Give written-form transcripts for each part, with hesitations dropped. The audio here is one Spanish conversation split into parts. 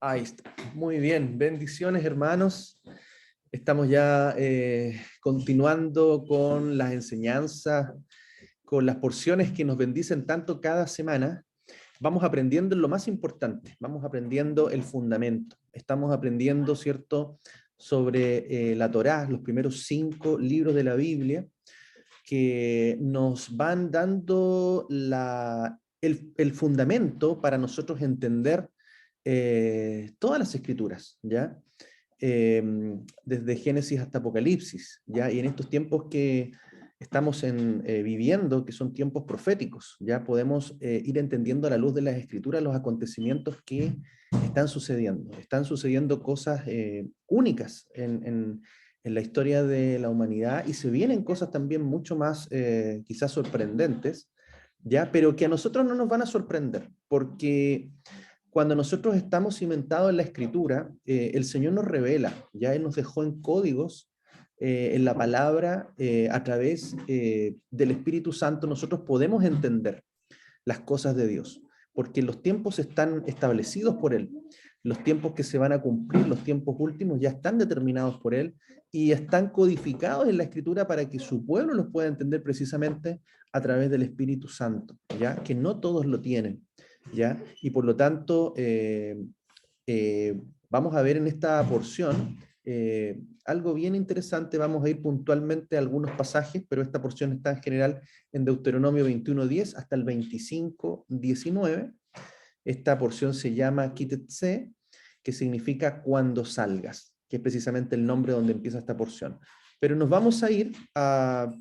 Ahí está. Muy bien, bendiciones hermanos. Estamos ya continuando con las enseñanzas, con las porciones que nos bendicen tanto cada semana. Vamos aprendiendo lo más importante, vamos aprendiendo el fundamento. Estamos aprendiendo, ¿cierto?, sobre la Torá, los primeros 5 libros de la Biblia, que nos van dando el fundamento para nosotros entender todas las escrituras, ¿ya? Desde Génesis hasta Apocalipsis, ¿ya? Y en estos tiempos que estamos viviendo, que son tiempos proféticos, ya podemos ir entendiendo a la luz de las escrituras los acontecimientos que están sucediendo. Están sucediendo cosas únicas en la historia de la humanidad y se vienen cosas también mucho más quizás sorprendentes, ¿ya? Pero que a nosotros no nos van a sorprender, porque cuando nosotros estamos cimentados en la escritura, el Señor nos revela, ya Él nos dejó en códigos, en la palabra, a través del Espíritu Santo, nosotros podemos entender las cosas de Dios, porque los tiempos están establecidos por Él, los tiempos que se van a cumplir, los tiempos últimos ya están determinados por Él y están codificados en la escritura para que su pueblo los pueda entender precisamente a través del Espíritu Santo, ya que no todos lo tienen. ¿Ya? Y por lo tanto, vamos a ver en esta porción algo bien interesante. Vamos a ir puntualmente a algunos pasajes, pero esta porción está en general en Deuteronomio 21:10 hasta el 25:19. Esta porción se llama Kitetse, que significa cuando salgas, que es precisamente el nombre donde empieza esta porción. Pero nos vamos a ir a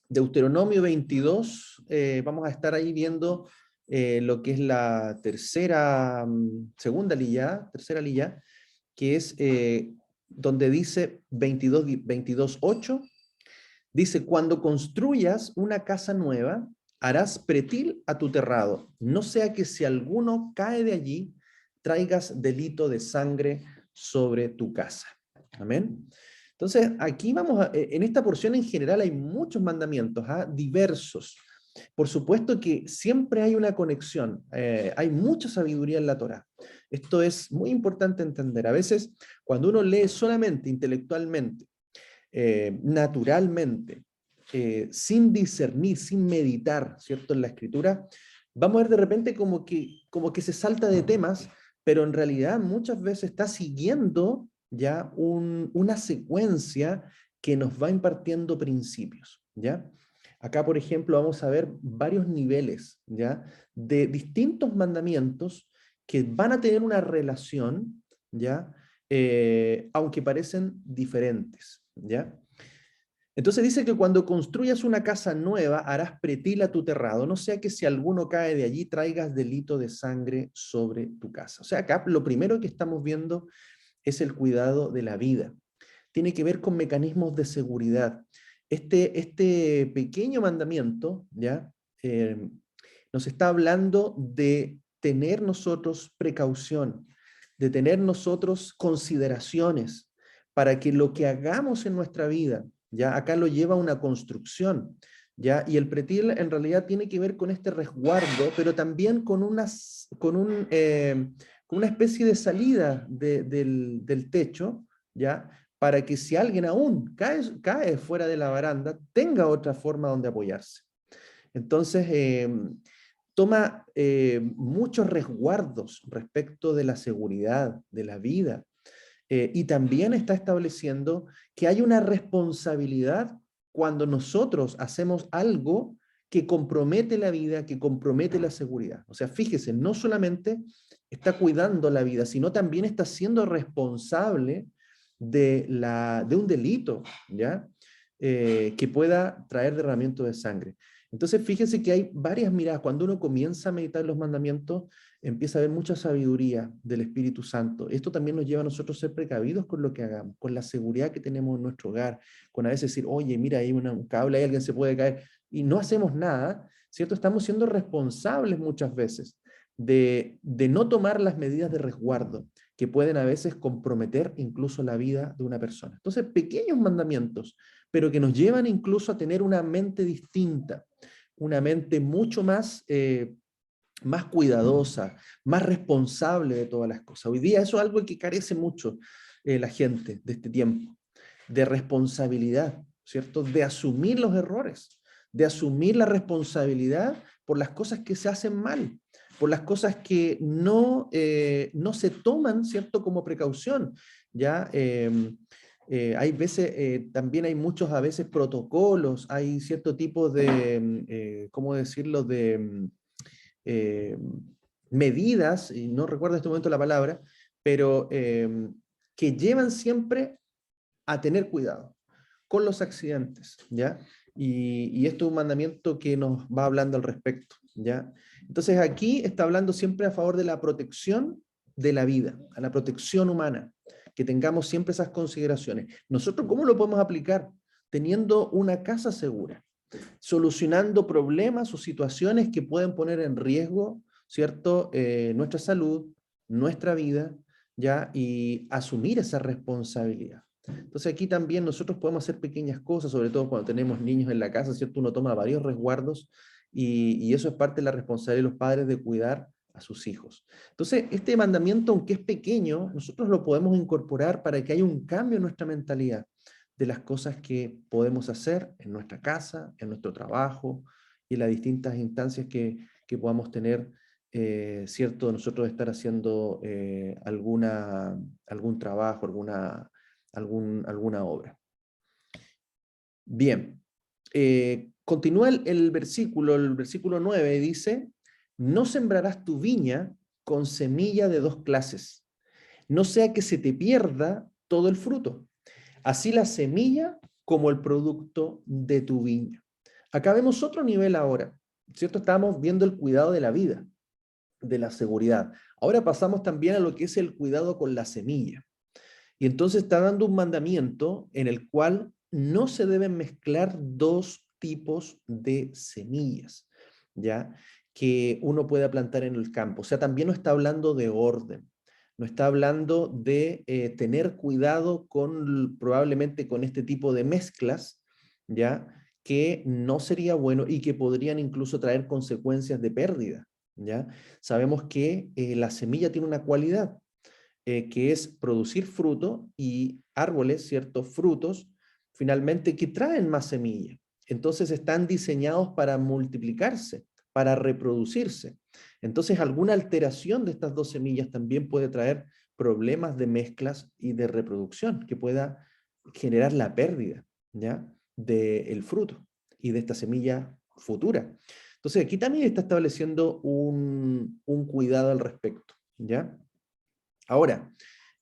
Deuteronomio 22, vamos a estar ahí viendo lo que es la tercera lilla, que es donde dice 22:8, dice, cuando construyas una casa nueva, harás pretil a tu terrado, no sea que si alguno cae de allí, traigas delito de sangre sobre tu casa. Amén. Entonces, aquí en esta porción en general hay muchos mandamientos, diversos. Por supuesto que siempre hay una conexión, hay mucha sabiduría en la Torá. Esto es muy importante entender. A veces, cuando uno lee solamente intelectualmente, naturalmente, sin discernir, sin meditar, ¿cierto?, en la escritura, vamos a ver de repente como que se salta de temas, pero en realidad muchas veces está siguiendo ya una secuencia que nos va impartiendo principios, ¿ya? Acá, por ejemplo, vamos a ver varios niveles, ¿ya?, de distintos mandamientos que van a tener una relación, ¿ya?, aunque parecen diferentes, ¿ya? Entonces dice que cuando construyas una casa nueva, harás pretil a tu terrado, no sea que si alguno cae de allí, traigas delito de sangre sobre tu casa. O sea, acá lo primero que estamos viendo es el cuidado de la vida. Tiene que ver con mecanismos de seguridad. Este pequeño mandamiento, ¿ya? Nos está hablando de tener nosotros precaución, de tener nosotros consideraciones para que lo que hagamos en nuestra vida, ya acá lo lleva a una construcción, ya, y el pretil en realidad tiene que ver con este resguardo, pero también con una especie de salida del techo, ya, para que si alguien aún cae fuera de la baranda, tenga otra forma donde apoyarse. Entonces, toma muchos resguardos respecto de la seguridad, de la vida, y también está estableciendo que hay una responsabilidad cuando nosotros hacemos algo que compromete la vida, que compromete la seguridad. O sea, fíjese, no solamente está cuidando la vida, sino también está siendo responsable de un delito, ¿ya? Que pueda traer derramamiento de sangre. Entonces, fíjense que hay varias miradas. Cuando uno comienza a meditar los mandamientos, empieza a haber mucha sabiduría del Espíritu Santo. Esto también nos lleva a nosotros a ser precavidos con lo que hagamos, con la seguridad que tenemos en nuestro hogar, con a veces decir, oye, mira, hay un cable, ahí alguien se puede caer, y no hacemos nada, ¿cierto? Estamos siendo responsables muchas veces de no tomar las medidas de resguardo que pueden a veces comprometer incluso la vida de una persona. Entonces, pequeños mandamientos, pero que nos llevan incluso a tener una mente distinta, una mente mucho más más cuidadosa, más responsable de todas las cosas. Hoy día eso es algo que carece mucho la gente de este tiempo, de responsabilidad, ¿cierto? De asumir los errores, de asumir la responsabilidad por las cosas que se hacen mal, por las cosas que no se toman, ¿cierto? Como precaución, ¿ya? Hay veces, también hay muchos a veces protocolos, hay cierto tipo de, ¿cómo decirlo?, de eh, medidas, y no recuerdo en este momento la palabra, pero que llevan siempre a tener cuidado con los accidentes, ¿ya? Y esto es un mandamiento que nos va hablando al respecto, ¿ya? Entonces aquí está hablando siempre a favor de la protección de la vida, a la protección humana, que tengamos siempre esas consideraciones. ¿Nosotros cómo lo podemos aplicar? Teniendo una casa segura, solucionando problemas o situaciones que pueden poner en riesgo, ¿cierto? Nuestra salud, nuestra vida, ¿ya? Y asumir esa responsabilidad. Entonces aquí también nosotros podemos hacer pequeñas cosas, sobre todo cuando tenemos niños en la casa, ¿cierto? Uno toma varios resguardos y eso es parte de la responsabilidad de los padres de cuidar a sus hijos. Entonces, este mandamiento, aunque es pequeño, nosotros lo podemos incorporar para que haya un cambio en nuestra mentalidad de las cosas que podemos hacer en nuestra casa, en nuestro trabajo y en las distintas instancias que podamos tener, ¿cierto? Nosotros estar haciendo algún trabajo, alguna obra. Bien, continúa el versículo 9 dice, no sembrarás tu viña con semilla de dos clases, no sea que se te pierda todo el fruto. Así la semilla como el producto de tu viña. Acá vemos otro nivel ahora, ¿cierto? Estamos viendo el cuidado de la vida, de la seguridad. Ahora pasamos también a lo que es el cuidado con la semilla. Y entonces está dando un mandamiento en el cual no se deben mezclar dos tipos de semillas, ¿ya? Que uno pueda plantar en el campo. O sea, también no está hablando de orden, no está hablando de tener cuidado probablemente con este tipo de mezclas, ¿ya? Que no sería bueno y que podrían incluso traer consecuencias de pérdida, ¿ya? Sabemos que la semilla tiene una cualidad, que es producir fruto y árboles, ciertos frutos, finalmente que traen más semilla. Entonces están diseñados para multiplicarse, para reproducirse. Entonces alguna alteración de estas dos semillas también puede traer problemas de mezclas y de reproducción, que pueda generar la pérdida, ¿ya? Del fruto y de esta semilla futura. Entonces aquí también está estableciendo un cuidado al respecto, ¿ya? Ahora,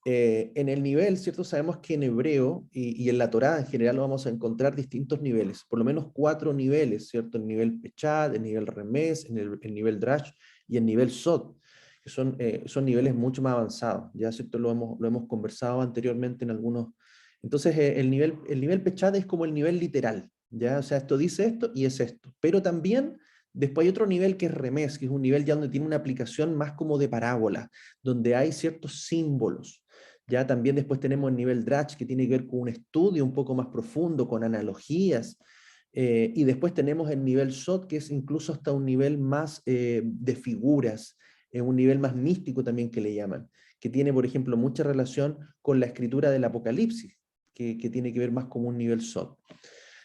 en el nivel, ¿cierto? Sabemos que en hebreo y en la Torá en general vamos a encontrar distintos niveles, por lo menos 4 niveles, ¿cierto? El nivel Pechad, el nivel Remes, el nivel Drash y el nivel Sod, que son niveles mucho más avanzados, ya, ¿cierto? Lo hemos conversado anteriormente en algunos. Entonces, el nivel Pechad es como el nivel literal, ¿ya? O sea, esto dice esto y es esto, pero también después hay otro nivel que es Remes, que es un nivel ya donde tiene una aplicación más como de parábola, donde hay ciertos símbolos. Ya también después tenemos el nivel Drach, que tiene que ver con un estudio un poco más profundo, con analogías. Y después tenemos el nivel Sot, que es incluso hasta un nivel más de figuras, un nivel más místico también que le llaman, que tiene, por ejemplo, mucha relación con la escritura del Apocalipsis, que tiene que ver más como un nivel Sot.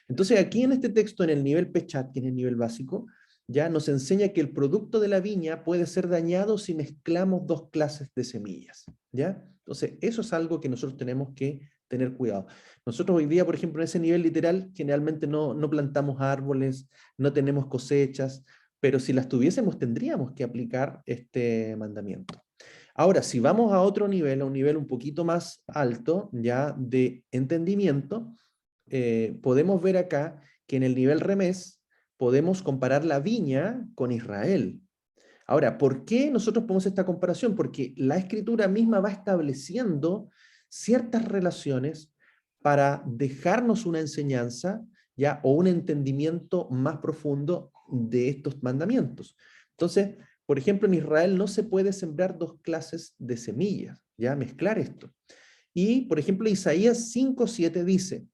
Entonces aquí en este texto, en el nivel Pechat, que es el nivel básico, ya nos enseña que el producto de la viña puede ser dañado si mezclamos dos clases de semillas, ¿ya? Entonces, eso es algo que nosotros tenemos que tener cuidado. Nosotros hoy día, por ejemplo, en ese nivel literal, generalmente no plantamos árboles, no tenemos cosechas, pero si las tuviésemos, tendríamos que aplicar este mandamiento. Ahora, si vamos a otro nivel, a un nivel un poquito más alto, ya de entendimiento, podemos ver acá que en el nivel Remes podemos comparar la viña con Israel. Ahora, ¿por qué nosotros ponemos esta comparación? Porque la escritura misma va estableciendo ciertas relaciones para dejarnos una enseñanza, ¿ya? O un entendimiento más profundo de estos mandamientos. Entonces, por ejemplo, en Israel no se puede sembrar dos clases de semillas, ¿ya? Mezclar esto. Y, por ejemplo, Isaías 5:7 dice,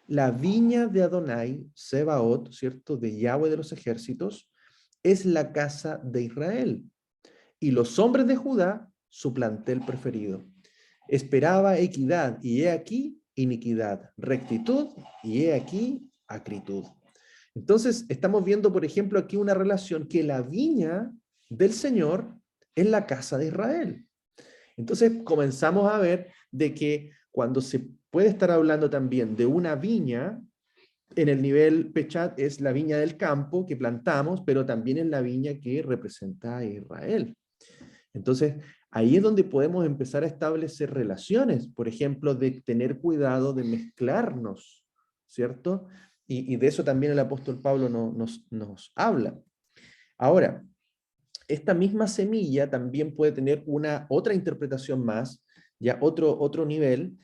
la viña de Adonai, Sebaot, ¿cierto? De Yahweh de los ejércitos, es la casa de Israel, y los hombres de Judá su plantel preferido. Esperaba equidad, y he aquí iniquidad, rectitud, y he aquí acritud. Entonces, estamos viendo, por ejemplo, aquí una relación que la viña del Señor es la casa de Israel. Entonces, comenzamos a ver de que cuando se puede estar hablando también de una viña, en el nivel Pechat es la viña del campo que plantamos, pero también es la viña que representa a Israel. Entonces, ahí es donde podemos empezar a establecer relaciones, por ejemplo, de tener cuidado de mezclarnos, ¿cierto? Y de eso también el apóstol Pablo nos habla. Ahora, esta misma semilla también puede tener una otra interpretación más, ya otro nivel,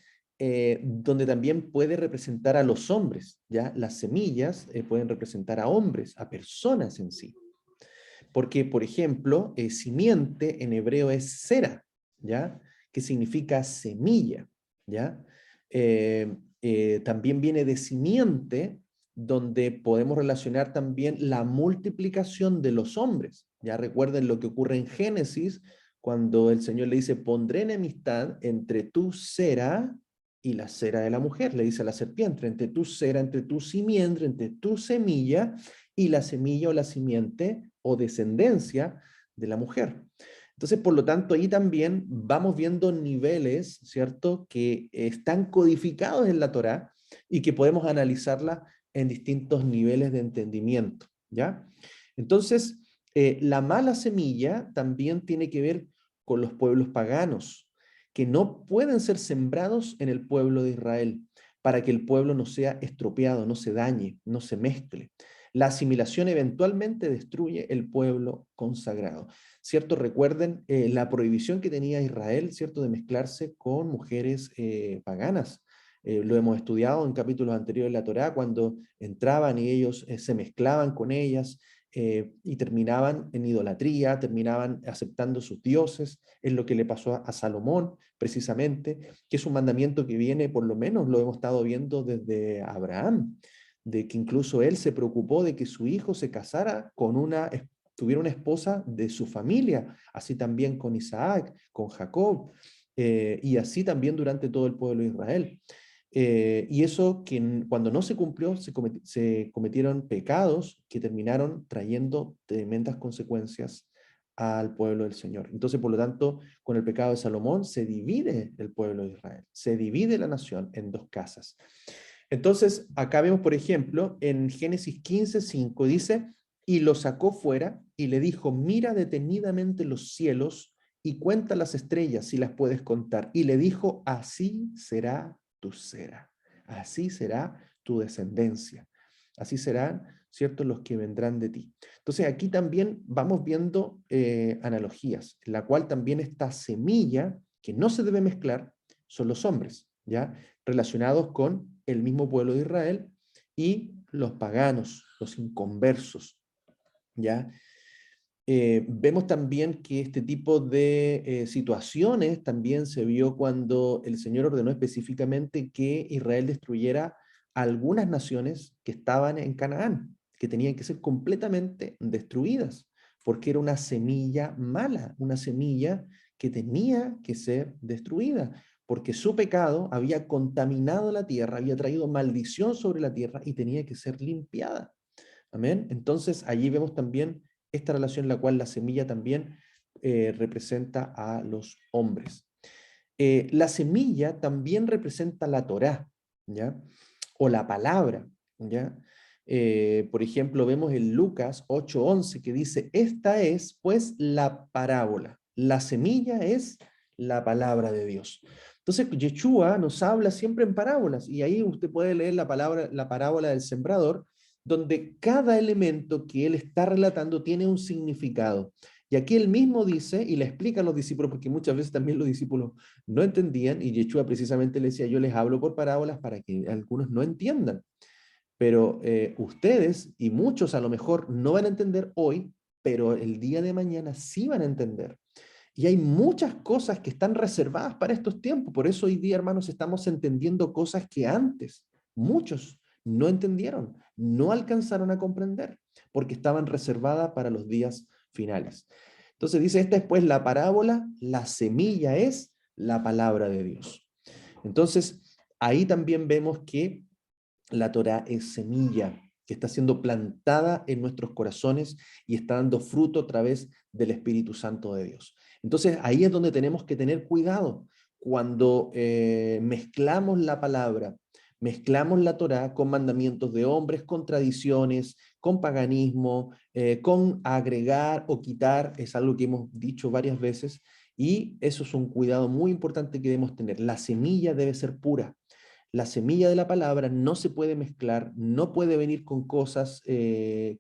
donde también puede representar a los hombres, ya las semillas pueden representar a hombres, a personas en sí. Porque, por ejemplo, simiente en hebreo es sera, ¿ya? Que significa semilla, ¿ya? También viene de simiente, donde podemos relacionar también la multiplicación de los hombres. Ya recuerden lo que ocurre en Génesis, cuando el Señor le dice, pondré enemistad entre tu cera y la cera de la mujer. Le dice a la serpiente, entre tu cera, entre tu simiente, entre tu semilla y la semilla o la simiente o descendencia de la mujer. Entonces, por lo tanto, ahí también vamos viendo niveles, ¿cierto?, que están codificados en la Torá y que podemos analizarla en distintos niveles de entendimiento, ¿ya? Entonces, la mala semilla también tiene que ver con los pueblos paganos, que no pueden ser sembrados en el pueblo de Israel, para que el pueblo no sea estropeado, no se dañe, no se mezcle. La asimilación eventualmente destruye el pueblo consagrado. ¿Cierto? Recuerden la prohibición que tenía Israel, ¿cierto?, de mezclarse con mujeres paganas. Lo hemos estudiado en capítulos anteriores de la Torá, cuando entraban y ellos se mezclaban con ellas y terminaban en idolatría, terminaban aceptando sus dioses. Es lo que le pasó a Salomón, precisamente, que es un mandamiento que viene, por lo menos lo hemos estado viendo desde Abraham, de que incluso él se preocupó de que su hijo se casara con tuviera una esposa de su familia, así también con Isaac, con Jacob, y así también durante todo el pueblo de Israel. Y eso que cuando no se cumplió, se cometieron pecados que terminaron trayendo tremendas consecuencias al pueblo del Señor. Entonces, por lo tanto, con el pecado de Salomón se divide el pueblo de Israel, se divide la nación en dos casas. Entonces, acá vemos, por ejemplo, en Génesis 15:5 dice, y lo sacó fuera y le dijo, mira detenidamente los cielos y cuenta las estrellas si las puedes contar. Y le dijo, así será tu cera, así será tu descendencia, así serán, ¿cierto?, los que vendrán de ti. Entonces, aquí también vamos viendo analogías, en la cual también esta semilla, que no se debe mezclar, son los hombres, ¿ya?, relacionados con el mismo pueblo de Israel y los paganos, los inconversos, ¿ya? Vemos también que este tipo de situaciones también se vio cuando el Señor ordenó específicamente que Israel destruyera algunas naciones que estaban en Canaán, que tenían que ser completamente destruidas, porque era una semilla mala, una semilla que tenía que ser destruida, porque su pecado había contaminado la tierra, había traído maldición sobre la tierra y tenía que ser limpiada. Amén. Entonces, allí vemos también esta relación en la cual la semilla también representa a los hombres. La semilla también representa la Torá, ¿ya? O la palabra, ¿ya? Por ejemplo, vemos en Lucas 8:11 que dice, esta es pues la parábola. La semilla es la palabra de Dios. Entonces, Yeshua nos habla siempre en parábolas y ahí usted puede leer la parábola del sembrador, donde cada elemento que él está relatando tiene un significado. Y aquí él mismo dice, y le explica a los discípulos, porque muchas veces también los discípulos no entendían, y Yeshua precisamente le decía, yo les hablo por parábolas para que algunos no entiendan. Pero ustedes, y muchos a lo mejor no van a entender hoy, pero el día de mañana sí van a entender. Y hay muchas cosas que están reservadas para estos tiempos. Por eso hoy día, hermanos, estamos entendiendo cosas que antes muchos no entendieron, no alcanzaron a comprender. porque estaban reservadas para los días finales. Entonces dice, esta es pues la parábola, la semilla es la palabra de Dios. Entonces, ahí también vemos que la Torá es semilla que está siendo plantada en nuestros corazones y está dando fruto a través del Espíritu Santo de Dios. Entonces, ahí es donde tenemos que tener cuidado cuando mezclamos la palabra, mezclamos la Torá con mandamientos de hombres, con tradiciones, con paganismo, con agregar o quitar, es algo que hemos dicho varias veces, y eso es un cuidado muy importante que debemos tener. La semilla debe ser pura. La semilla de la palabra no se puede mezclar, no puede venir con cosas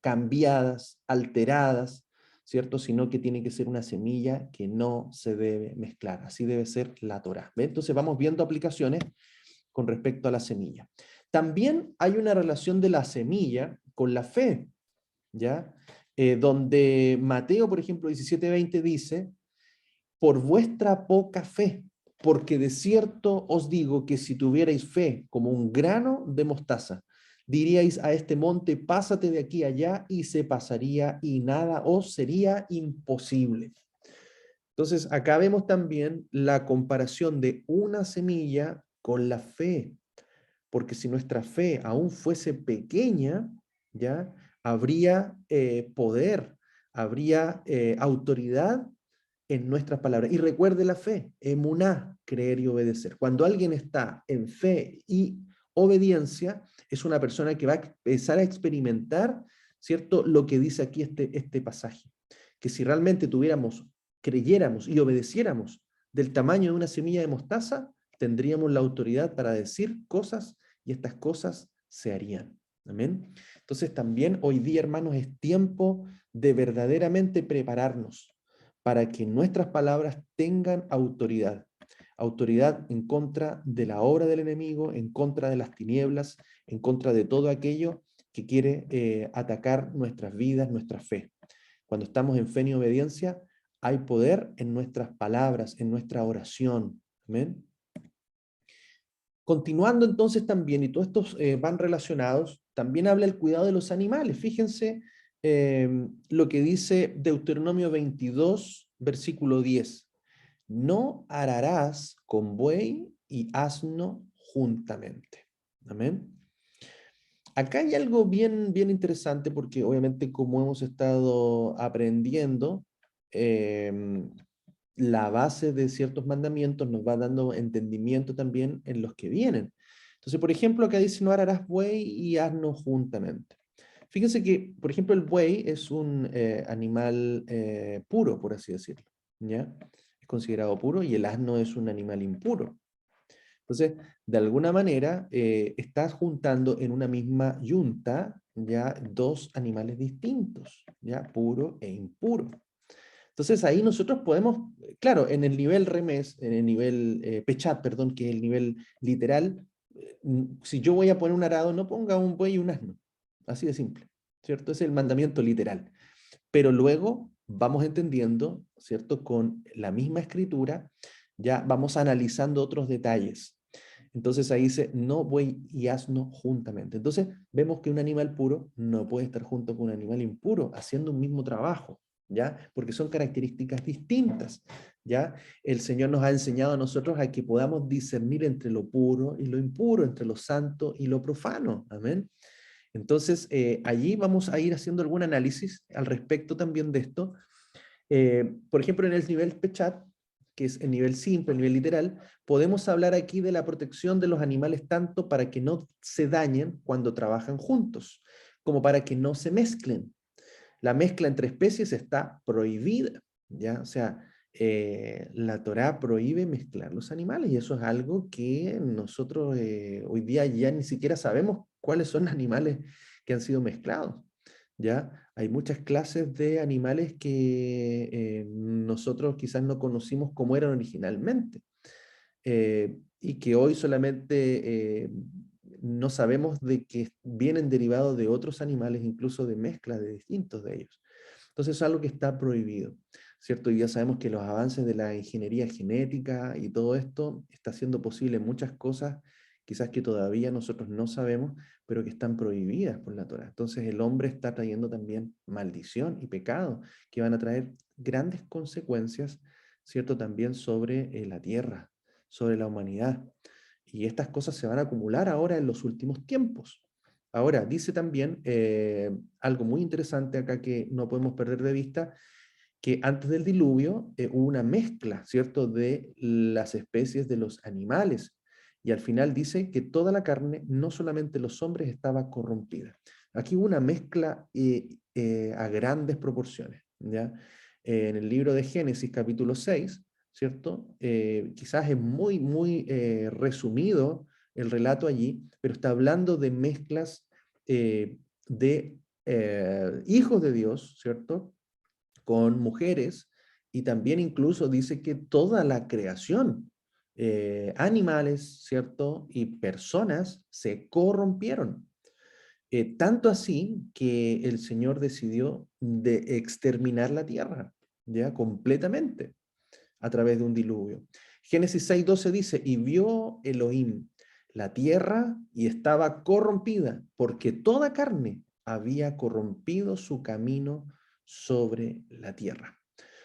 cambiadas, alteradas, ¿cierto? Sino que tiene que ser una semilla que no se debe mezclar. Así debe ser la Torá. ¿Ve? Entonces vamos viendo aplicaciones con respecto a la semilla. También hay una relación de la semilla con la fe, ¿ya? Donde Mateo, por ejemplo, 17:20 dice, por vuestra poca fe, porque de cierto os digo que si tuvierais fe como un grano de mostaza, diríais a este monte, pásate de aquí allá, y se pasaría, y nada os sería imposible. Entonces, acá vemos también la comparación de una semilla con la fe, porque si nuestra fe aún fuese pequeña, ¿ya? Habría poder, habría autoridad en nuestras palabras. Y recuerde la fe, emuná, creer y obedecer. Cuando alguien está en fe y obediencia, es una persona que va a empezar a experimentar, ¿cierto? Lo que dice aquí este pasaje. Que si realmente tuviéramos, creyéramos y obedeciéramos del tamaño de una semilla de mostaza, tendríamos la autoridad para decir cosas y estas cosas se harían. Amén. Entonces también hoy día, hermanos, es tiempo de verdaderamente prepararnos para que nuestras palabras tengan autoridad. Autoridad en contra de la obra del enemigo, en contra de las tinieblas, en contra de todo aquello que quiere atacar nuestras vidas, nuestra fe. Cuando estamos en fe y obediencia, hay poder en nuestras palabras, en nuestra oración. Amén. Continuando entonces también, y todos estos van relacionados, también habla el cuidado de los animales. Fíjense lo que dice Deuteronomio 22, versículo 10. No ararás con buey y asno juntamente. Amén. Acá hay algo bien interesante porque obviamente como hemos estado aprendiendo, la base de ciertos mandamientos nos va dando entendimiento también en los que vienen. Entonces, por ejemplo, acá dice no ararás buey y asno juntamente. Fíjense que, por ejemplo, el buey es un animal puro, por así decirlo, ¿ya? Es considerado puro y el asno es un animal impuro. Entonces, de alguna manera, estás juntando en una misma yunta ya dos animales distintos, ya puro e impuro. Entonces ahí nosotros podemos, claro, en el nivel remes, en el nivel pechat, perdón, que es el nivel literal, si yo voy a poner un arado, no ponga un buey y un asno. Así de simple, ¿cierto? Es el mandamiento literal. Pero luego vamos entendiendo, ¿cierto? Con la misma escritura, ya vamos analizando otros detalles. Entonces ahí dice, no buey y asno juntamente. Entonces vemos que un animal puro no puede estar junto con un animal impuro haciendo un mismo trabajo, ¿ya? Porque son características distintas, ¿ya? El Señor nos ha enseñado a nosotros a que podamos discernir entre lo puro y lo impuro, entre lo santo y lo profano, amén. Entonces, allí vamos a ir haciendo algún análisis al respecto también de esto. Por ejemplo, en el nivel Pechat, que es el nivel simple, el nivel literal, podemos hablar aquí de la protección de los animales tanto para que no se dañen cuando trabajan juntos, como para que no se mezclen. La mezcla entre especies está prohibida, ¿ya? O sea, la Torá prohíbe mezclar los animales y eso es algo que nosotros hoy día ya ni siquiera sabemos cuáles son los animales que han sido mezclados, ¿ya? Hay muchas clases de animales que nosotros quizás no conocimos cómo eran originalmente y que hoy solamente no sabemos de que vienen derivados de otros animales, incluso de mezclas de distintos de ellos. Entonces es algo que está prohibido, ¿cierto? Y ya sabemos que los avances de la ingeniería genética y todo esto está haciendo posible muchas cosas quizás que todavía nosotros no sabemos, pero que están prohibidas por la Torá. Entonces el hombre está trayendo también maldición y pecado que van a traer grandes consecuencias, ¿cierto? También sobre la tierra, sobre la humanidad. Y estas cosas se van a acumular ahora en los últimos tiempos. Ahora, dice también algo muy interesante acá que no podemos perder de vista, que antes del diluvio hubo una mezcla, ¿cierto?, de las especies de los animales. Y al final dice que toda la carne, no solamente los hombres, estaba corrompida. Aquí hubo una mezcla a grandes proporciones, ¿ya? En el libro de Génesis, capítulo 6, ¿cierto? Quizás es muy, muy resumido el relato allí, pero está hablando de mezclas de hijos de Dios, ¿cierto?, con mujeres, y también incluso dice que toda la creación, animales, ¿cierto? Y personas se corrompieron. Tanto así que el Señor decidió de exterminar la tierra, ya completamente, a través de un diluvio. Génesis 6:12 dice, y vio Elohim la tierra y estaba corrompida, porque toda carne había corrompido su camino sobre la tierra.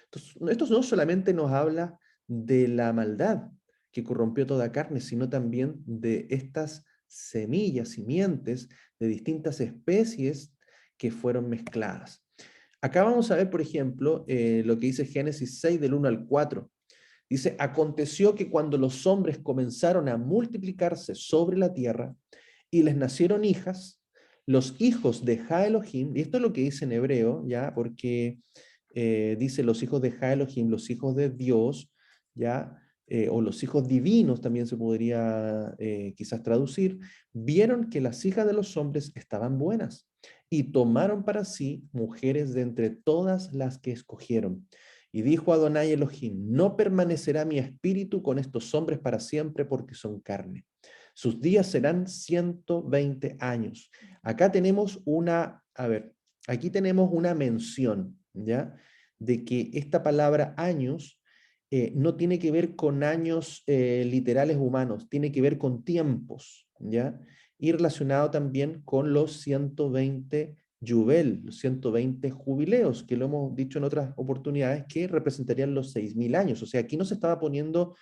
Entonces, esto no solamente nos habla de la maldad que corrompió toda carne, sino también de estas semillas, simientes de distintas especies que fueron mezcladas. Acá vamos a ver, por ejemplo, lo que dice Génesis 6 del 1 al 4. Dice, aconteció que cuando los hombres comenzaron a multiplicarse sobre la tierra y les nacieron hijas, los hijos de Ja-Elohim, y esto es lo que dice en hebreo, ya, porque dice los hijos de Ja-Elohim, los hijos de Dios, ya, o los hijos divinos también se podría quizás traducir, vieron que las hijas de los hombres estaban buenas y tomaron para sí mujeres de entre todas las que escogieron. Y dijo Adonai Elohim, no permanecerá mi espíritu con estos hombres para siempre porque son carne. Sus días serán 120 años. Acá tenemos aquí tenemos una mención, ¿ya? De que esta palabra años no tiene que ver con años literales humanos, tiene que ver con tiempos, ¿ya? Y relacionado también con los 120 Yubel, los 120 jubileos, que lo hemos dicho en otras oportunidades, que representarían los 6.000 años. O sea, aquí no se estaba poniendo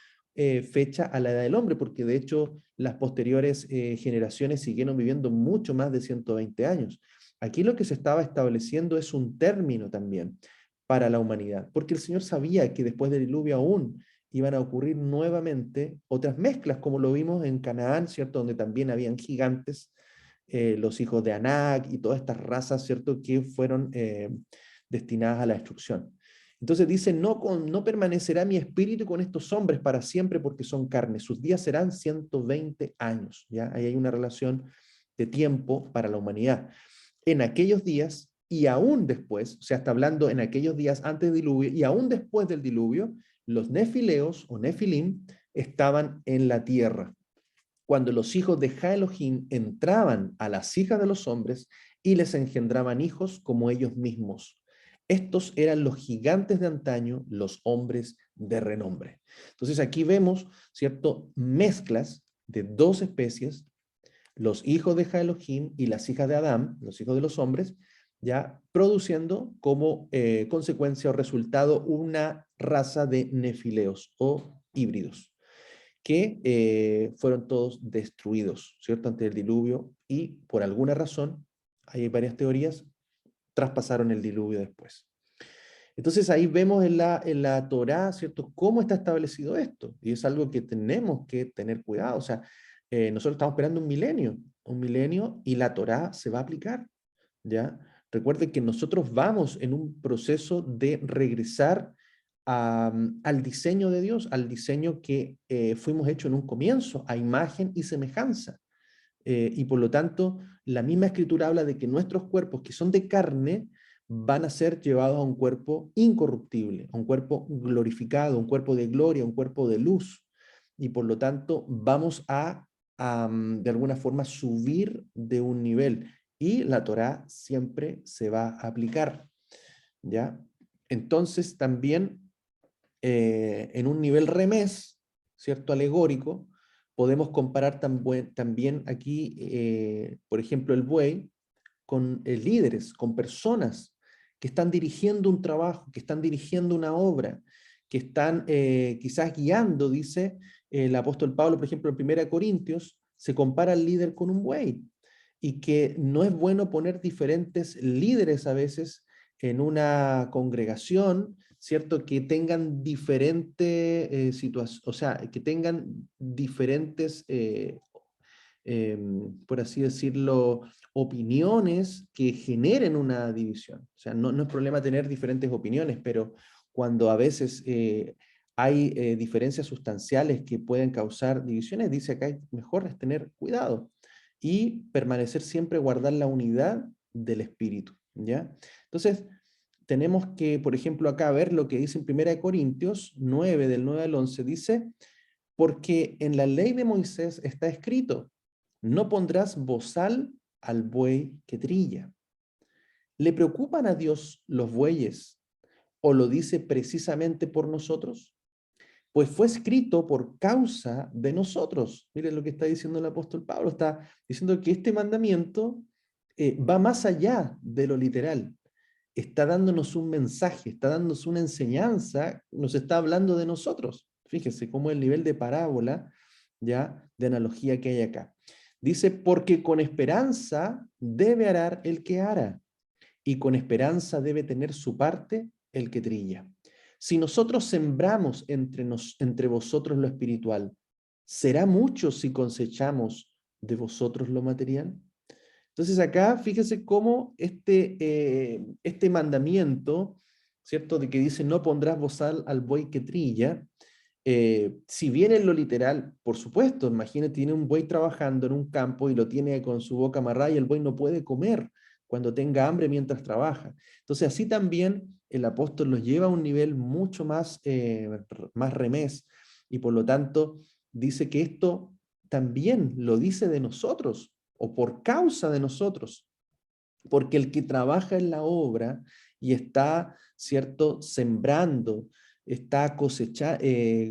fecha a la edad del hombre, porque de hecho las posteriores generaciones siguieron viviendo mucho más de 120 años. Aquí lo que se estaba estableciendo es un término también para la humanidad, porque el Señor sabía que después del diluvio aún iban a ocurrir nuevamente otras mezclas, como lo vimos en Canaán, ¿cierto? Donde también habían gigantes, los hijos de Anak y todas estas razas, ¿cierto?, que fueron destinadas a la destrucción. Entonces dice, no permanecerá mi espíritu con estos hombres para siempre porque son carne, sus días serán 120 años, ¿ya? Ahí hay una relación de tiempo para la humanidad. En aquellos días y aún después, o sea, está hablando en aquellos días antes del diluvio y aún después del diluvio, los nefileos o nefilim estaban en la tierra cuando los hijos de Ja-Elohim entraban a las hijas de los hombres y les engendraban hijos como ellos mismos. Estos eran los gigantes de antaño, los hombres de renombre. Entonces aquí vemos, ¿cierto?, mezclas de dos especies, los hijos de Ja-Elohim y las hijas de Adán, los hijos de los hombres, ya produciendo como consecuencia o resultado una raza de nefileos o híbridos que fueron todos destruidos, ¿cierto?, ante el diluvio y por alguna razón, hay varias teorías, traspasaron el diluvio después. Entonces ahí vemos en la Torá, ¿cierto?, cómo está establecido esto, y es algo que tenemos que tener cuidado, o sea, nosotros estamos esperando un milenio y la Torá se va a aplicar, ¿ya? Recuerden que nosotros vamos en un proceso de regresar al diseño de Dios, al diseño que fuimos hechos en un comienzo, a imagen y semejanza. Y por lo tanto, la misma escritura habla de que nuestros cuerpos, que son de carne, van a ser llevados a un cuerpo incorruptible, a un cuerpo glorificado, un cuerpo de gloria, un cuerpo de luz. Y por lo tanto, vamos de alguna forma, subir de un nivel. Y la Torá siempre se va a aplicar, ¿ya? Entonces, también en un nivel remés, ¿cierto?, alegórico, Podemos comparar también aquí, por ejemplo, el buey con líderes, con personas que están dirigiendo un trabajo, que están dirigiendo una obra, que están quizás guiando, dice el apóstol Pablo, por ejemplo, en 1 Corintios, se compara al líder con un buey, y que no es bueno poner diferentes líderes a veces en una congregación, ¿cierto? Que tengan diferentes situaciones, o sea, que tengan diferentes, por así decirlo, opiniones que generen una división. O sea, no es problema tener diferentes opiniones, pero cuando a veces hay diferencias sustanciales que pueden causar divisiones, dice acá, mejor es tener cuidado y permanecer siempre, guardar la unidad del espíritu, ¿ya? Entonces, tenemos que, por ejemplo, acá ver lo que dice en 1 Corintios 9, del 9 al 11, dice, porque en la ley de Moisés está escrito, no pondrás bozal al buey que trilla. ¿Le preocupan a Dios los bueyes o lo dice precisamente por nosotros? Pues fue escrito por causa de nosotros. Miren lo que está diciendo el apóstol Pablo. Está diciendo que este mandamiento va más allá de lo literal. Está dándonos un mensaje, está dándonos una enseñanza, nos está hablando de nosotros. Fíjese cómo el nivel de parábola, ya, de analogía que hay acá. Dice, porque con esperanza debe arar el que ara, y con esperanza debe tener su parte el que trilla. Si nosotros sembramos entre vosotros lo espiritual, ¿será mucho si cosechamos de vosotros lo material? Entonces acá fíjese cómo este mandamiento, ¿cierto? De que dice no pondrás bozal al buey que trilla, si bien en lo literal, por supuesto, imagínate, tiene un buey trabajando en un campo y lo tiene con su boca amarrada y el buey no puede comer cuando tenga hambre mientras trabaja. Entonces así también el apóstol los lleva a un nivel mucho más remés, y por lo tanto dice que esto también lo dice de nosotros o por causa de nosotros, porque el que trabaja en la obra y está, ¿cierto?, sembrando, está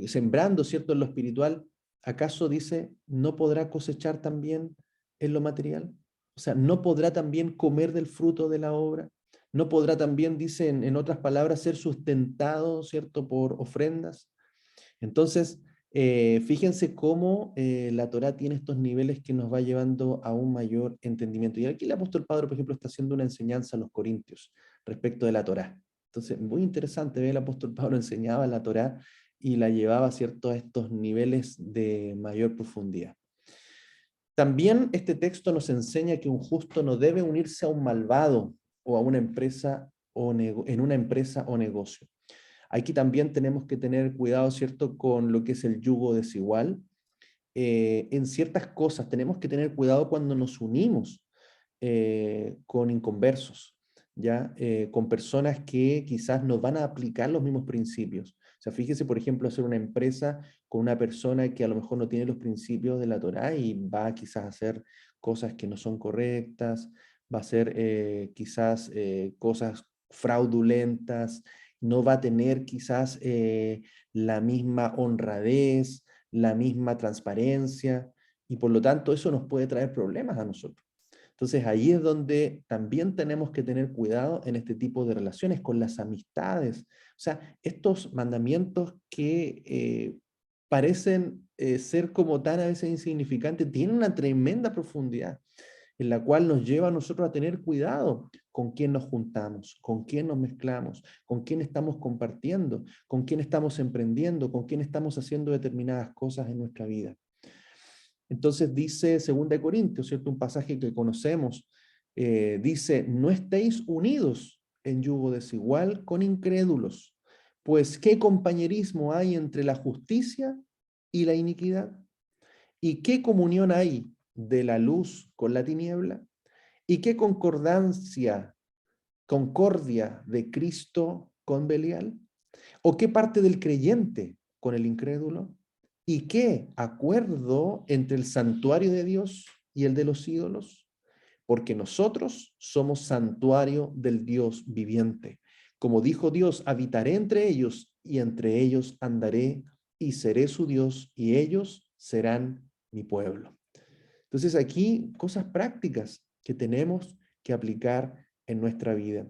sembrando, ¿cierto?, en lo espiritual, ¿acaso dice, no podrá cosechar también en lo material? O sea, ¿no podrá también comer del fruto de la obra? ¿No podrá también, dice en otras palabras, ser sustentado, ¿cierto?, por ofrendas? Entonces, fíjense cómo la Torá tiene estos niveles que nos va llevando a un mayor entendimiento. Y aquí el apóstol Pablo, por ejemplo, está haciendo una enseñanza a los corintios respecto de la Torá. Entonces, muy interesante, ver el apóstol Pablo enseñaba la Torá y la llevaba, ¿cierto?, a estos niveles de mayor profundidad. También este texto nos enseña que un justo no debe unirse a un malvado o a una empresa en una empresa o negocio. Aquí también tenemos que tener cuidado, ¿cierto?, con lo que es el yugo desigual. En ciertas cosas tenemos que tener cuidado cuando nos unimos con inconversos, ¿ya? Con personas que quizás nos van a aplicar los mismos principios. O sea, fíjese, por ejemplo, hacer una empresa con una persona que a lo mejor no tiene los principios de la Torá y va quizás a hacer cosas que no son correctas, va a hacer quizás cosas fraudulentas, no va a tener quizás la misma honradez, la misma transparencia, y por lo tanto eso nos puede traer problemas a nosotros. Entonces ahí es donde también tenemos que tener cuidado en este tipo de relaciones con las amistades. O sea, estos mandamientos que parecen ser como tan a veces insignificantes, tienen una tremenda profundidad en la cual nos lleva a nosotros a tener cuidado con quién nos juntamos, con quién nos mezclamos, con quién estamos compartiendo, con quién estamos emprendiendo, con quién estamos haciendo determinadas cosas en nuestra vida. Entonces dice 2 Corintios, ¿cierto? Un pasaje que conocemos, dice, no estéis unidos en yugo desigual con incrédulos, pues ¿qué compañerismo hay entre la justicia y la iniquidad? ¿Y qué comunión hay de la luz con la tiniebla? ¿Y qué concordia de Cristo con Belial? ¿O qué parte del creyente con el incrédulo? ¿Y qué acuerdo entre el santuario de Dios y el de los ídolos? Porque nosotros somos santuario del Dios viviente. Como dijo Dios, habitaré entre ellos y entre ellos andaré y seré su Dios y ellos serán mi pueblo. Entonces aquí cosas prácticas que tenemos que aplicar en nuestra vida.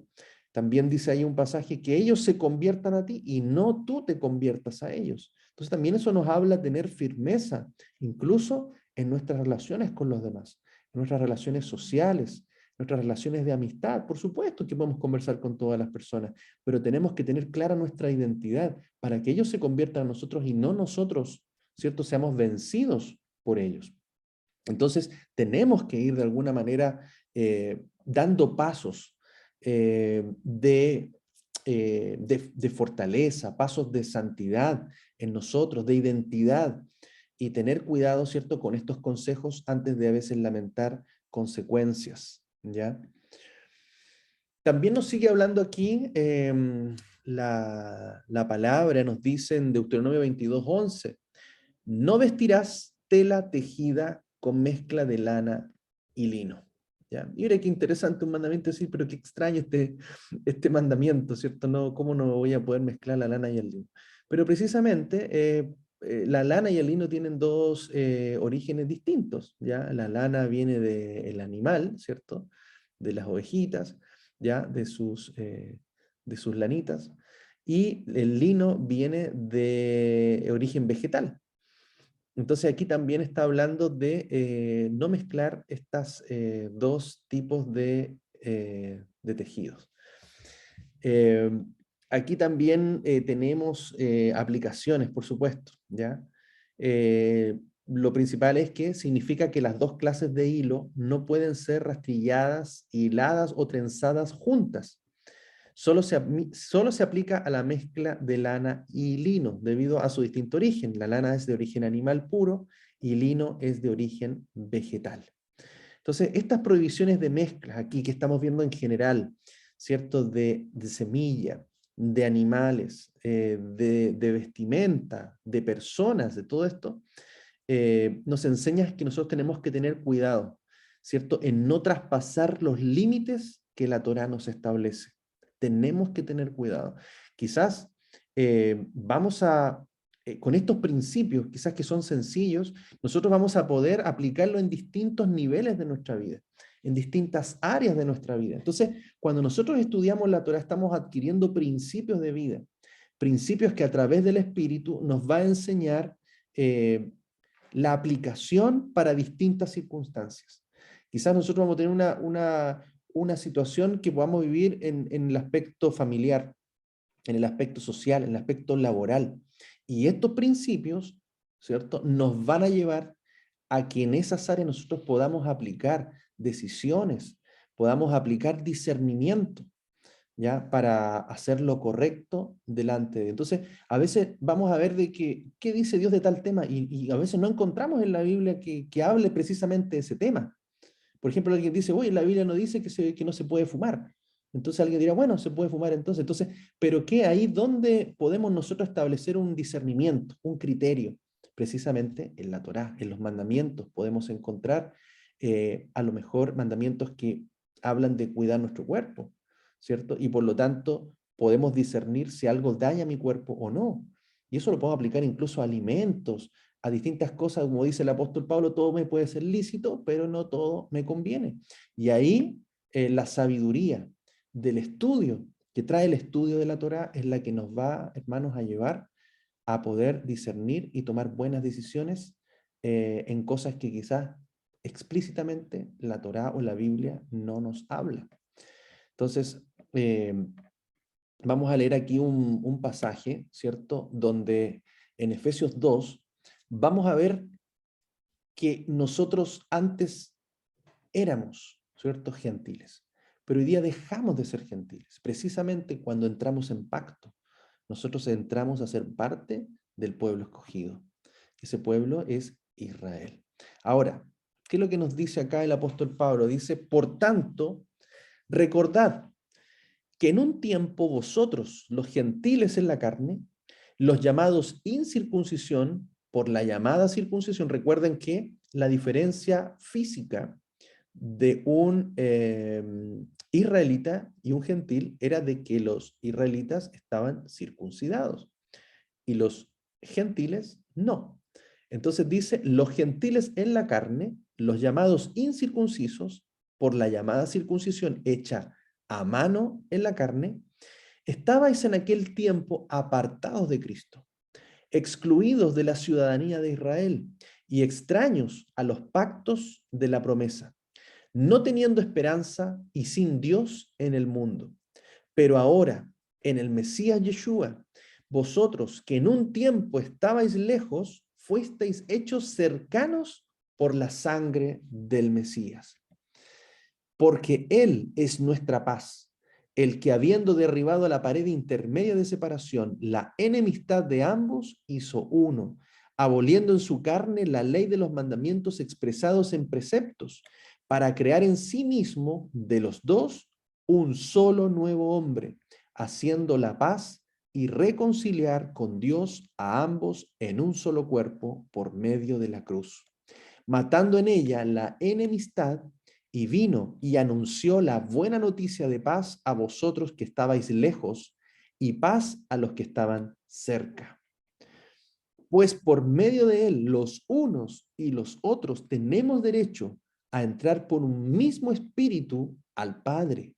También dice ahí un pasaje que ellos se conviertan a ti y no tú te conviertas a ellos. Entonces también eso nos habla de tener firmeza, incluso en nuestras relaciones con los demás, en nuestras relaciones sociales, nuestras relaciones de amistad. Por supuesto que podemos conversar con todas las personas, pero tenemos que tener clara nuestra identidad para que ellos se conviertan a nosotros y no nosotros, ¿cierto?, seamos vencidos por ellos. Entonces, tenemos que ir de alguna manera dando pasos de fortaleza, pasos de santidad en nosotros, de identidad, y tener cuidado, ¿cierto?, con estos consejos antes de a veces lamentar consecuencias, ¿ya? También nos sigue hablando aquí la palabra, nos dice en Deuteronomio 22:11, no vestirás tela tejida con mezcla de lana y lino. ¿Ya? Y mira qué interesante un mandamiento decir, pero qué extraño este mandamiento, ¿cierto? No, ¿cómo no voy a poder mezclar la lana y el lino? Pero precisamente la lana y el lino tienen dos orígenes distintos, ¿ya? La lana viene del animal, ¿cierto? De las ovejitas, ¿ya? De sus lanitas. Y el lino viene de origen vegetal. Entonces aquí también está hablando de no mezclar estas dos tipos de tejidos. Eh, Aquí también tenemos aplicaciones, por supuesto, ¿ya? Lo principal es que significa que las dos clases de hilo no pueden ser rastrilladas, hiladas o trenzadas juntas. Solo se aplica a la mezcla de lana y lino, debido a su distinto origen. La lana es de origen animal puro y lino es de origen vegetal. Entonces, estas prohibiciones de mezclas aquí que estamos viendo en general, ¿cierto? De semilla, de animales, de vestimenta, de personas, de todo esto, nos enseña que nosotros tenemos que tener cuidado, ¿cierto? En no traspasar los límites que la Torá nos establece. Tenemos que tener cuidado. Quizás con estos principios, quizás que son sencillos, nosotros vamos a poder aplicarlo en distintos niveles de nuestra vida, en distintas áreas de nuestra vida. Entonces, cuando nosotros estudiamos la Torá, estamos adquiriendo principios de vida, principios que a través del Espíritu nos va a enseñar la aplicación para distintas circunstancias. Quizás nosotros vamos a tener una situación que podamos vivir en el aspecto familiar, en el aspecto social, en el aspecto laboral. Y estos principios, ¿cierto?, nos van a llevar a que en esas áreas nosotros podamos aplicar decisiones, podamos aplicar discernimiento, ¿ya? Para hacer lo correcto delante de. Entonces, a veces vamos a ver de qué dice Dios de tal tema y a veces no encontramos en la Biblia que hable precisamente de ese tema. Por ejemplo, alguien dice, oye, la Biblia no dice que no se puede fumar. Entonces alguien dirá, bueno, se puede fumar entonces. Entonces, ¿pero qué? Ahí donde podemos nosotros establecer un discernimiento, un criterio, precisamente en la Torá, en los mandamientos, podemos encontrar a lo mejor mandamientos que hablan de cuidar nuestro cuerpo, ¿cierto? Y por lo tanto podemos discernir si algo daña mi cuerpo o no. Y eso lo podemos aplicar incluso a alimentos, a distintas cosas, como dice el apóstol Pablo, todo me puede ser lícito, pero no todo me conviene. Y ahí la sabiduría del estudio, que trae el estudio de la Torá, es la que nos va, hermanos, a llevar a poder discernir y tomar buenas decisiones en cosas que quizás explícitamente la Torá o la Biblia no nos habla. Entonces, eh, vamos a leer aquí un pasaje, ¿cierto? Donde en Efesios 2 vamos a ver que nosotros antes éramos, ¿cierto?, gentiles, pero hoy día dejamos de ser gentiles, precisamente cuando entramos en pacto. Nosotros entramos a ser parte del pueblo escogido. Ese pueblo es Israel. Ahora, ¿qué es lo que nos dice acá el apóstol Pablo? Dice, por tanto, recordad que en un tiempo vosotros, los gentiles en la carne, los llamados incircuncisión, por la llamada circuncisión, recuerden que la diferencia física de un israelita y un gentil era de que los israelitas estaban circuncidados y los gentiles no. Entonces dice, los gentiles en la carne, los llamados incircuncisos, por la llamada circuncisión hecha a mano en la carne, estabais en aquel tiempo apartados de Cristo, excluidos de la ciudadanía de Israel y extraños a los pactos de la promesa, no teniendo esperanza y sin Dios en el mundo. Pero ahora, en el Mesías Yeshua, vosotros que en un tiempo estabais lejos, fuisteis hechos cercanos por la sangre del Mesías. Porque Él es nuestra paz, el que habiendo derribado la pared intermedia de separación, la enemistad de ambos, hizo uno, aboliendo en su carne la ley de los mandamientos expresados en preceptos, para crear en sí mismo de los dos un solo nuevo hombre, haciendo la paz y reconciliar con Dios a ambos en un solo cuerpo por medio de la cruz, matando en ella la enemistad, y vino y anunció la buena noticia de paz a vosotros que estabais lejos y paz a los que estaban cerca. Pues por medio de él, los unos y los otros tenemos derecho a entrar por un mismo espíritu al Padre.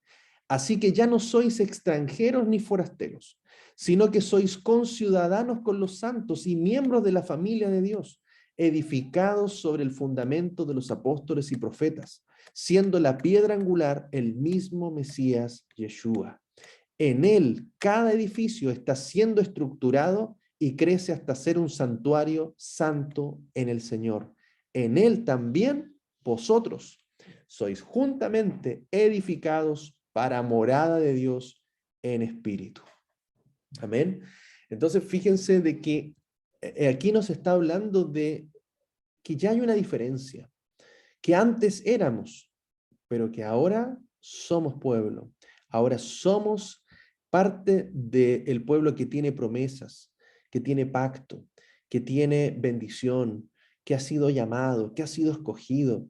Así que ya no sois extranjeros ni forasteros, sino que sois conciudadanos con los santos y miembros de la familia de Dios, edificados sobre el fundamento de los apóstoles y profetas, siendo la piedra angular el mismo Mesías Yeshua. En él, cada edificio está siendo estructurado y crece hasta ser un santuario santo en el Señor. En él también vosotros sois juntamente edificados para morada de Dios en espíritu. Amén. Entonces, fíjense de que aquí nos está hablando de que ya hay una diferencia, que antes éramos, pero que ahora somos pueblo. Ahora somos parte del pueblo que tiene promesas, que tiene pacto, que tiene bendición, que ha sido llamado, que ha sido escogido.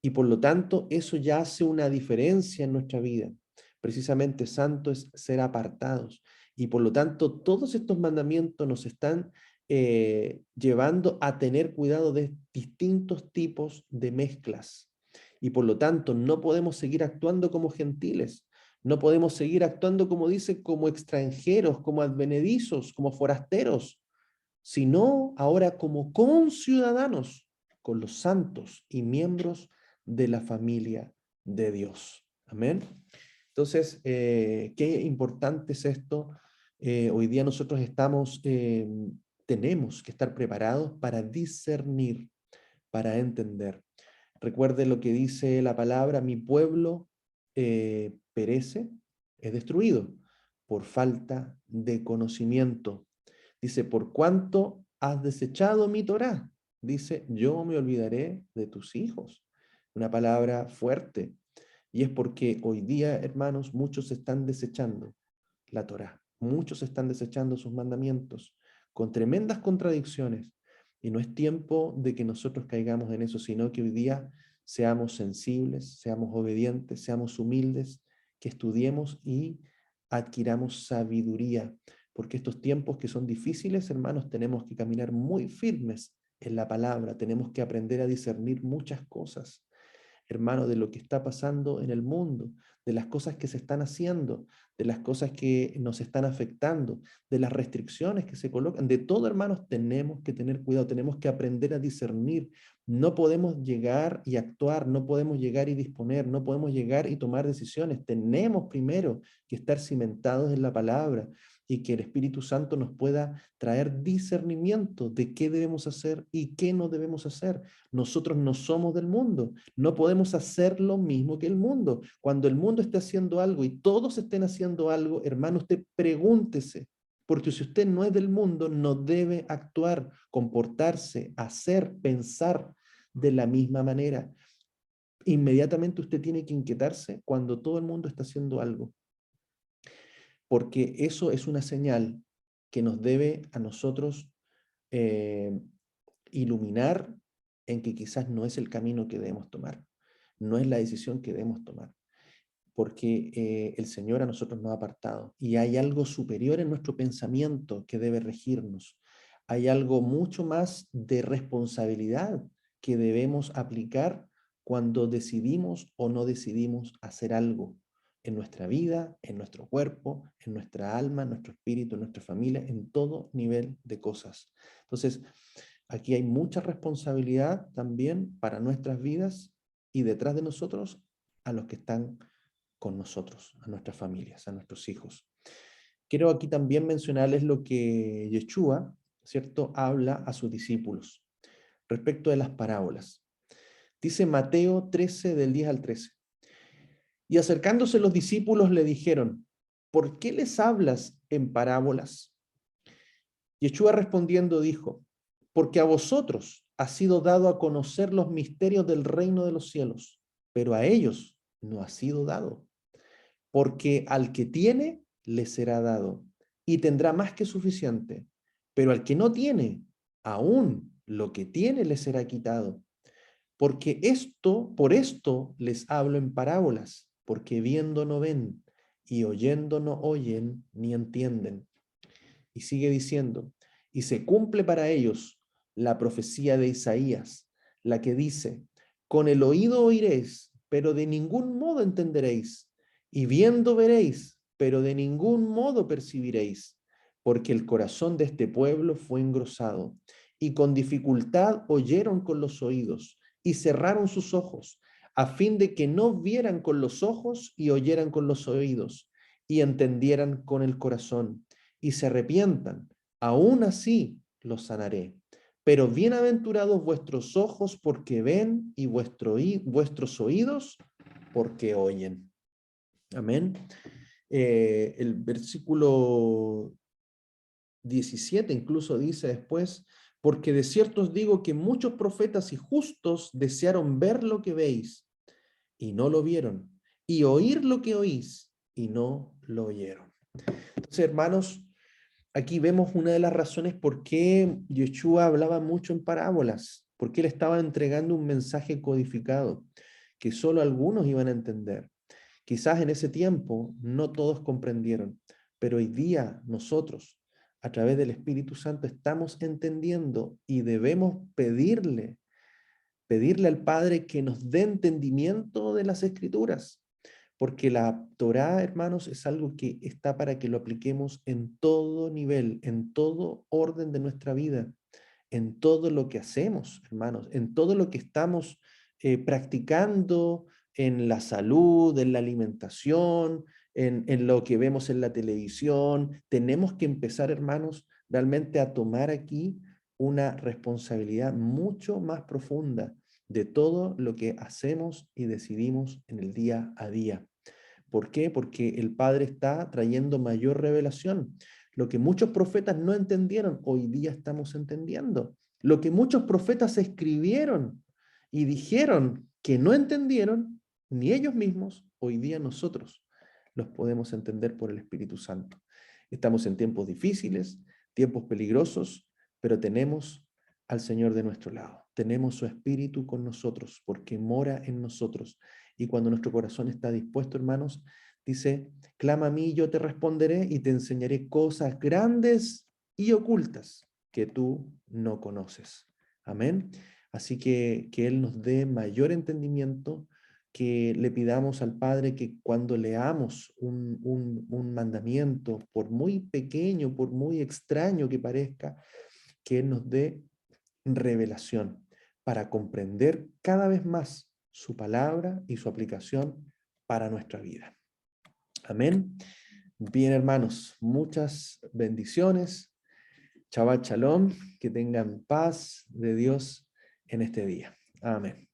Y por lo tanto, eso ya hace una diferencia en nuestra vida. Precisamente santo es ser apartados. Y por lo tanto, todos estos mandamientos nos están llevando a tener cuidado de distintos tipos de mezclas. Y por lo tanto, no podemos seguir actuando como gentiles. No podemos seguir actuando, como dice, como extranjeros, como advenedizos, como forasteros, sino ahora como conciudadanos con los santos y miembros de la familia de Dios. Amén. Entonces, qué importante es esto. Hoy día nosotros tenemos que estar preparados para discernir, para entender. Recuerde lo que dice la palabra, mi pueblo perece, es destruido por falta de conocimiento. Dice, por cuanto has desechado mi Torá, dice, yo me olvidaré de tus hijos. Una palabra fuerte. Y es porque hoy día, hermanos, muchos están desechando la Torá. Muchos están desechando sus mandamientos con tremendas contradicciones. Y no es tiempo de que nosotros caigamos en eso, sino que hoy día seamos sensibles, seamos obedientes, seamos humildes, que estudiemos y adquiramos sabiduría, porque estos tiempos que son difíciles, hermanos, tenemos que caminar muy firmes en la palabra, tenemos que aprender a discernir muchas cosas, hermano, de lo que está pasando en el mundo, de las cosas que se están haciendo, de las cosas que nos están afectando, de las restricciones que se colocan, de todo, hermanos, tenemos que tener cuidado, tenemos que aprender a discernir. No podemos llegar y actuar, no podemos llegar y disponer, no podemos llegar y tomar decisiones. Tenemos primero que estar cimentados en la palabra y que el Espíritu Santo nos pueda traer discernimiento de qué debemos hacer y qué no debemos hacer. Nosotros no somos del mundo, no podemos hacer lo mismo que el mundo. Cuando el mundo esté haciendo algo y todos estén haciendo algo, hermano, usted pregúntese, porque si usted no es del mundo, no debe actuar, comportarse, hacer, pensar de la misma manera. Inmediatamente usted tiene que inquietarse cuando todo el mundo está haciendo algo, porque eso es una señal que nos debe a nosotros eh, iluminar en que quizás no es el camino que debemos tomar, no es la decisión que debemos tomar, porque el Señor a nosotros nos ha apartado y hay algo superior en nuestro pensamiento que debe regirnos. hay algo mucho más de responsabilidad que debemos aplicar cuando decidimos o no decidimos hacer algo en nuestra vida, en nuestro cuerpo, en nuestra alma, en nuestro espíritu, en nuestra familia, en todo nivel de cosas. Entonces, aquí hay mucha responsabilidad también para nuestras vidas y detrás de nosotros a los que están con nosotros, a nuestras familias, a nuestros hijos. Quiero aquí también mencionarles lo que Yeshua, ¿cierto?, habla a sus discípulos respecto de las parábolas. Dice Mateo 13, del 10 al 13. Y acercándose los discípulos le dijeron, ¿por qué les hablas en parábolas? Yeshua respondiendo dijo, porque a vosotros ha sido dado a conocer los misterios del reino de los cielos, pero a ellos no ha sido dado. Porque al que tiene, le será dado, y tendrá más que suficiente. Pero al que no tiene, aún lo que tiene le será quitado. Porque por esto les hablo en parábolas, porque viendo no ven, y oyendo no oyen, ni entienden. Y sigue diciendo, y se cumple para ellos la profecía de Isaías, la que dice, con el oído oiréis, pero de ningún modo entenderéis, y viendo veréis, pero de ningún modo percibiréis, porque el corazón de este pueblo fue engrosado, y con dificultad oyeron con los oídos, y cerraron sus ojos, a fin de que no vieran con los ojos y oyeran con los oídos, y entendieran con el corazón y se arrepientan, aún así los sanaré. Pero bienaventurados vuestros ojos porque ven y vuestros oídos porque oyen. Amén. El versículo 17 incluso dice después, porque de cierto os digo que muchos profetas y justos desearon ver lo que veis y no lo vieron, y oír lo que oís y no lo oyeron. Entonces, hermanos, aquí vemos una de las razones por qué Yeshua hablaba mucho en parábolas, porque él estaba entregando un mensaje codificado que solo algunos iban a entender. Quizás en ese tiempo no todos comprendieron, pero hoy día nosotros, a través del Espíritu Santo, estamos entendiendo y debemos pedirle al Padre que nos dé entendimiento de las Escrituras. Porque la Torá, hermanos, es algo que está para que lo apliquemos en todo nivel, en todo orden de nuestra vida, en todo lo que hacemos, hermanos, en todo lo que estamos practicando, en la salud, en la alimentación, en lo que vemos en la televisión. Tenemos que empezar, hermanos, realmente a tomar aquí una responsabilidad mucho más profunda de todo lo que hacemos y decidimos en el día a día. ¿Por qué? Porque el Padre está trayendo mayor revelación. Lo que muchos profetas no entendieron, hoy día estamos entendiendo. Lo que muchos profetas escribieron y dijeron que no entendieron, ni ellos mismos, hoy día nosotros los podemos entender por el Espíritu Santo. Estamos en tiempos difíciles, tiempos peligrosos, pero tenemos al Señor de nuestro lado. Tenemos su Espíritu con nosotros porque mora en nosotros. Y cuando nuestro corazón está dispuesto, hermanos, dice, clama a mí, yo te responderé y te enseñaré cosas grandes y ocultas que tú no conoces. Amén. Así que Él nos dé mayor entendimiento, que le pidamos al Padre que cuando leamos un mandamiento, por muy pequeño, por muy extraño que parezca, que Él nos dé revelación para comprender cada vez más su palabra y su aplicación para nuestra vida. Amén. Bien, hermanos, muchas bendiciones. Shabbat Shalom, que tengan paz de Dios en este día. Amén.